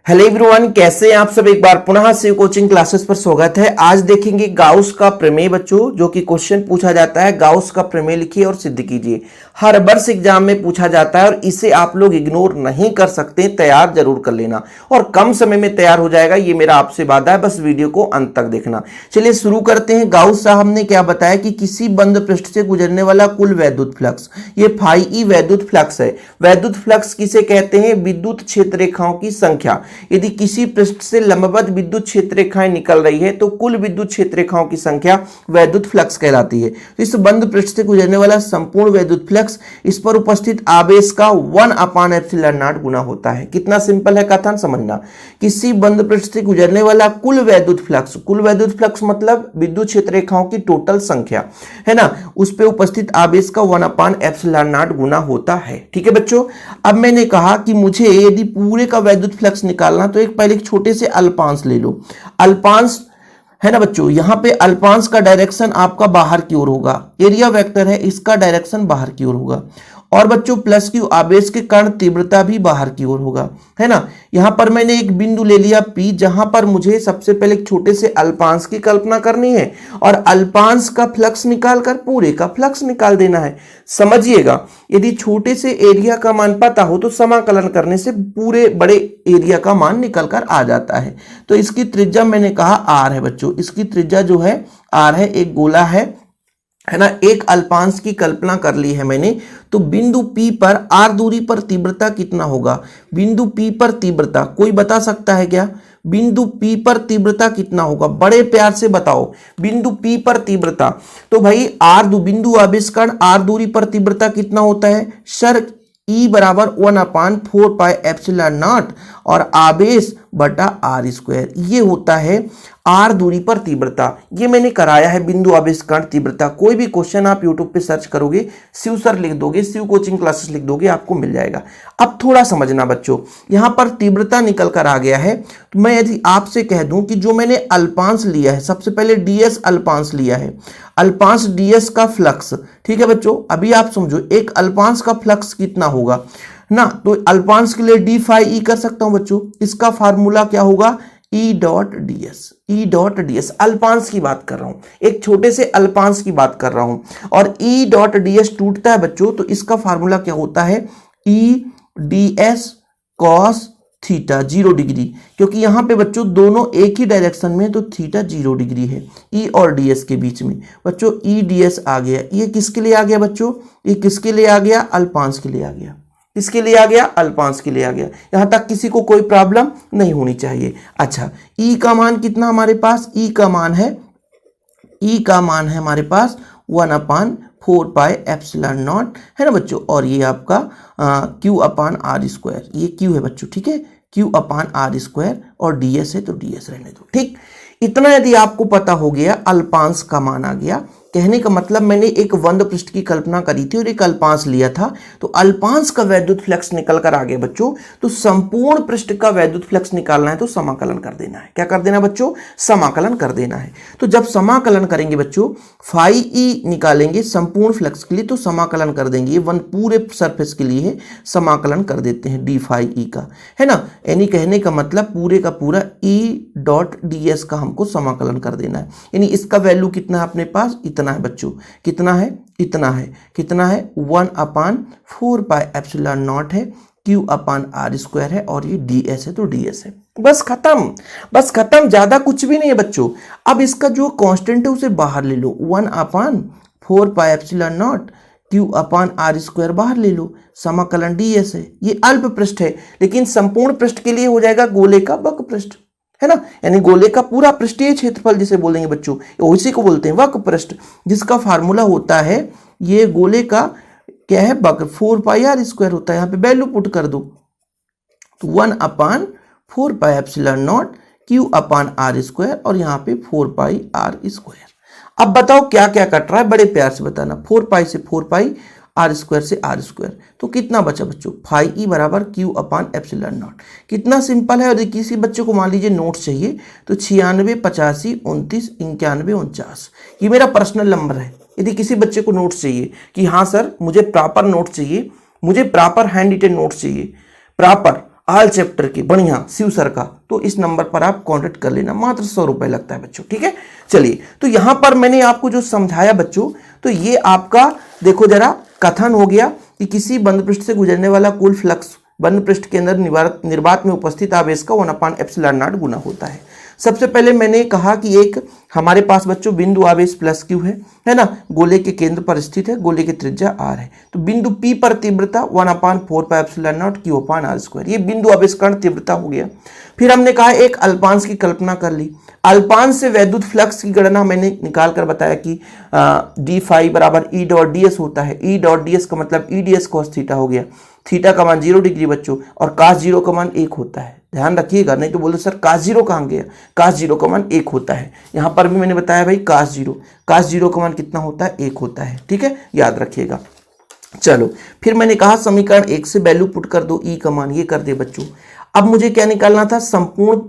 Hello everyone, कैसे हैं आप सब। एक बार पुनः शिव कोचिंग क्लासेस पर स्वागत है। आज देखेंगे गाउस का प्रमेय बच्चों, जो कि क्वेश्चन पूछा जाता है। गाउस का प्रमेय लिखिए और सिद्ध कीजिए। हर वर्ष एग्जाम में पूछा जाता है और इसे आप लोग इग्नोर नहीं कर सकते, तैयार जरूर कर लेना और कम समय में तैयार हो जाएगा, ये मेरा आपसे वादा है। बस वीडियो को अंत तक देखना। चलिए शुरू करते हैं। गाउस साहब ने क्या बताया कि किसी बंद पृष्ठ से गुजरने वाला कुल वैद्युत फ्लक्स, ये फाई ई वैद्युत फ्लक्स है। वैद्युत फ्लक्स किसे कहते हैं? विद्युत क्षेत्र रेखाओं की संख्या। यदि किसी पृष्ठ से लंबवत विद्युत क्षेत्र रेखाएं निकल रही है तो कुल विद्युत क्षेत्र रेखाओं की संख्या वैद्युत फ्लक्स कहलाती है। तो इस बंद पृष्ठ से गुजरने वाला संपूर्ण वैद्युत फ्लक्स इस पर उपस्थित आवेश का 1/ε0 गुना होता है। कितना सिंपल है कथन, समझना। किसी बंद पृष्ठ से गुजरने वाला कुल वैद्युत फ्लक्स, कुल वैद्युत फ्लक्स मतलब विद्युत क्षेत्र रेखाओं की टोटल संख्या है ना, उस पे उपस्थित आवेश का 1/ε0 गुना होता है। ठीक है बच्चों। अब मैंने कहा कि मुझे यदि पूरे का वैद्युत फ्लक्स निकालना तो पहले एक छोटे से अल्पांश ले लो। अल्पांश है ना बच्चों, यहां पे अल्पांश का डायरेक्शन आपका बाहर की ओर होगा। एरिया वेक्टर है, इसका डायरेक्शन बाहर की ओर होगा। और बच्चों प्लस की आवेश के कारण तीव्रता भी बाहर की ओर होगा, है ना। यहां पर मैंने एक बिंदु ले लिया P, जहां पर मुझे सबसे पहले एक छोटे से अल्पांश की कल्पना करनी है और अल्पांश का फ्लक्स निकालकर पूरे का फ्लक्स निकाल देना है। समझिएगा, यदि छोटे से एरिया का मान पता हो तो समाकलन करने से पूरे बड़े एरिया का मान निकल कर आ जाता है। तो इसकी त्रिज्या मैंने कहा R है बच्चों, इसकी त्रिज्या जो है R है। एक गोला है ना, एक अल्पांश की कल्पना कर ली है मैंने। तो बिंदु P पर R दूरी पर तीव्रता कितना होगा? बिंदु P पर तीव्रता कोई बता सकता है क्या? बिंदु P पर तीव्रता कितना होगा? बड़े प्यार से बताओ। बिंदु P पर तीव्रता, तो भाई बिंदु आवेश कण R दूरी पर तीव्रता कितना होता है सर? E बराबर 1/4πε0 और आवेश बटा R², ये होता है R दूरी पर तीव्रता। ये मैंने कराया है बिंदु आवेश कण तीव्रता। कोई भी क्वेश्चन आप YouTube पे सर्च करोगे, शिव सर लिख दोगे, शिव कोचिंग क्लासेस लिख दोगे, आपको मिल जाएगा। अब थोड़ा समझना बच्चों, यहां पर तीव्रता निकल कर आ गया है। तो मैं यदि आपसे कह दूं कि जो मैंने अल्पांश लिया है, सबसे पहले ds अल्पांश लिया है, अल्पांश ds का फ्लक्स, ठीक है बच्चों। अभी आप समझो एक अल्पांश का फ्लक्स कितना होगा ना, तो अल्पांश के लिए d फाई e कर सकता हूं बच्चों। इसका फार्मूला क्या होगा? E dot ds। अल्पांश की बात कर रहा हूं, एक छोटे से अल्पांश की बात कर रहा हूं। और E डॉट ds टूटता है बच्चों, तो इसका फार्मूला क्या होता है? E ds cos theta 0 degree, क्योंकि यहां पे बच्चों दोनों एक ही डायरेक्शन में, तो थीटा 0 डिग्री है E और ds के बीच में। बच्चों E ds आ गया। ये किसके लिए आ गया बच्चों? ये किसके लिए आ गया? अल्पांश के लिए आ गया। किसके लिए आ गया? अल्पांश के लिए आ गया। यहां तक किसी को कोई प्रॉब्लम नहीं होनी चाहिए। अच्छा, E का मान कितना हमारे पास? E का मान है हमारे पास 1/4πε0 है ना बच्चों। और ये आपका Q/R², ये Q है बच्चों, ठीक है। Q/R² और ds है तो ds रहने दो, ठीक। इतना यदि आपको पता हो गया, अल्पांश का मान आ गया। कहने का मतलब मैंने एक बंद पृष्ठ की कल्पना करी थी और एक अल्पांश लिया था, तो अल्पांश का वैद्युत फ्लक्स निकल कर आ गया बच्चों। तो संपूर्ण पृष्ठ का वैद्युत फ्लक्स निकालना है तो समाकलन कर देना है। क्या कर देना बच्चों? समाकलन कर देना है। तो जब समाकलन करेंगे बच्चों, फाई ई निकालेंगे संपूर्ण फ्लक्स के लिए, तो समाकलन कर देंगे। ये पूरे सरफेस के लिए है, समाकलन कर देते हैं d फाई ई का, है ना। यानी कहने का मतलब पूरे का पूरा E डॉट ds का हमको समाकलन कर देना है। यानी इसका वैल्यू कितना है अपने पास? इतना है बच्चों। कितना है? इतना है। कितना है? 1/4πε0 है, Q/R² है और ये ds है तो ds है। बस खत्म, बस खत्म, ज्यादा कुछ भी नहीं है बच्चों। अब इसका जो कांस्टेंट है उसे बाहर ले लो, 1/4πε0 Q/R² बाहर ले लो, समाकलन ds है। ये अल्प पृष्ठ है, लेकिन संपूर्ण पृष्ठ के लिए हो जाएगा गोले का वक्र पृष्ठ, है ना। यानी गोले का पूरा पृष्ठीय क्षेत्रफल जिसे बोलेंगे बच्चों, उसी को बोलते हैं वक्र पृष्ठ, जिसका फार्मूला होता है, ये गोले का क्या है? वक्र 4πr² होता है। यहाँ पे वैल्यू पुट कर दो, तो 1/4πε0 Q/R² और यहाँ पे 4πr²। अब बताओ क्या क्या कट रहा है, बड़े प्यार से बताना। 4π से 4π, R² से R², तो कितना बचा बच्चों? फाई ई बराबर Q/ε0। कितना सिंपल है। और किसी बच्चे को मान लीजिए नोट्स चाहिए, तो 96 85 29 91 49, ये मेरा पर्सनल नंबर है। यदि किसी बच्चे को नोट्स चाहिए कि हाँ सर मुझे प्रॉपर नोट्स चाहिए, मुझे प्रॉपर हैंड रिटन नोट्स चाहिए, प्रॉपर ऑल चैप्टर की, बढ़िया शिव सर का, तो इस नंबर पर आप कांटेक्ट कर लेना, मात्र 100 रुपए लगता है बच्चों, ठीक है। चलिए, तो यहां पर मैंने आपको जो समझाया बच्चों, तो ये आपका देखो जरा कथन हो गया कि किसी बंद पृष्ठ से गुजरने वाला कुल फ्लक्स बंद पृष्ठ के अंदर निर्वात में उपस्थित आवेश का 1/ε0 गुना होता है। सबसे पहले मैंने कहा कि एक हमारे पास बच्चों बिंदु आवेश प्लस क्यू है ना, गोले के केंद्र पर स्थित है, गोले की त्रिज्या r है, तो बिंदु P पर तीव्रता 1/4πε0 q/r², ये बिंदु आवेश कण तीव्रता हो गया। फिर हमने कहा एक अल्पांश की कल्पना कर ली, अल्पांश से वैद्युत फ्लक्स की गणना मैंने निकाल कर बताया कि डी फाई बराबर ई डॉट डी एस होता है, ई डॉट डी एस का मतलब E D S cos theta हो गया, थीटा का मान 0 डिग्री बच्चों, और कास 0 का मान 1 होता है, ध्यान रखिएगा, नहीं तो बोलो सर कास 0 कहाँ गया, कास 0 का मान 1 होता है, यहां पर भी मैंने बताया भाई कास 0 का मान कितना होता है, 1 होता है, ठीक है, याद रखिएगा। चलो, फिर मैंने कहा समीकरण 1 से वैल्यू पुट कर दो, ई का मान ये कर दे बच्चों। अब मुझे क्या निकालना था, संपूर्ण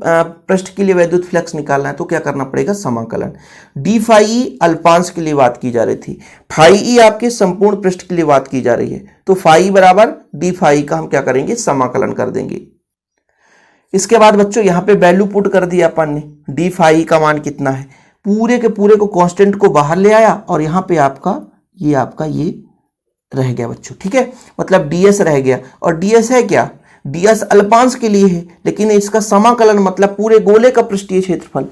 पृष्ठ के लिए वैद्युत फ्लक्स निकालना है, तो क्या करना पड़ेगा, समाकलन। डी फाई ई अल्पांश के लिए बात की जा रही थी, फाई ई आपके संपूर्ण पृष्ठ के लिए बात की जा रही है, तो फाई बराबर डी फाई का हम क्या करेंगे, समाकलन कर देंगे। इसके बाद बच्चों यहाँ पे वैल्यू पुट कर दिया अपन ने, डी फाई का मान कितना है, पूरे के पूरे को कांस्टेंट को बाहर ले आया, और यहाँ पे आपका ये रह गया बच्चों, ठीक है, मतलब ds रह गया, और ds है क्या, ds अल्पांश के लिए है, लेकिन इसका समाकलन मतलब पूरे गोले का पृष्ठीय क्षेत्रफल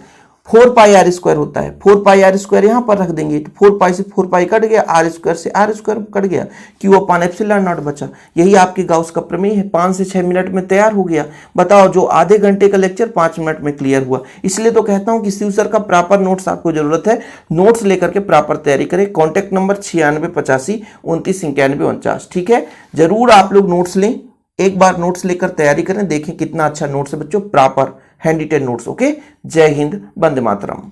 4πr² होता है, 4πr² यहां पर रख देंगे, तो 4π से 4π कट गया, r² से r² कट गया, q/ε0 बचा। यही आपके गाउस का प्रमेय है, 5 से 6 मिनट में तैयार हो गया। बताओ, जो आधे घंटे का लेक्चर 5 मिनट में क्लियर हुआ। इसलिए तो कहता हूं कि शिव सर का प्रॉपर नोट्स आपको जरूरत है, नोट्स लेकर के प्रॉपर तैयारी करें। कॉन्टैक्ट नंबर 9685 29 91 49, ठीक है, जरूर आप लोग नोट्स लें, एक बार नोट्स लेकर तैयारी करें, देखें कितना अच्छा नोट्स है बच्चों, proper handy ten notes. Okay, जय हिंद, वंदे मातरम।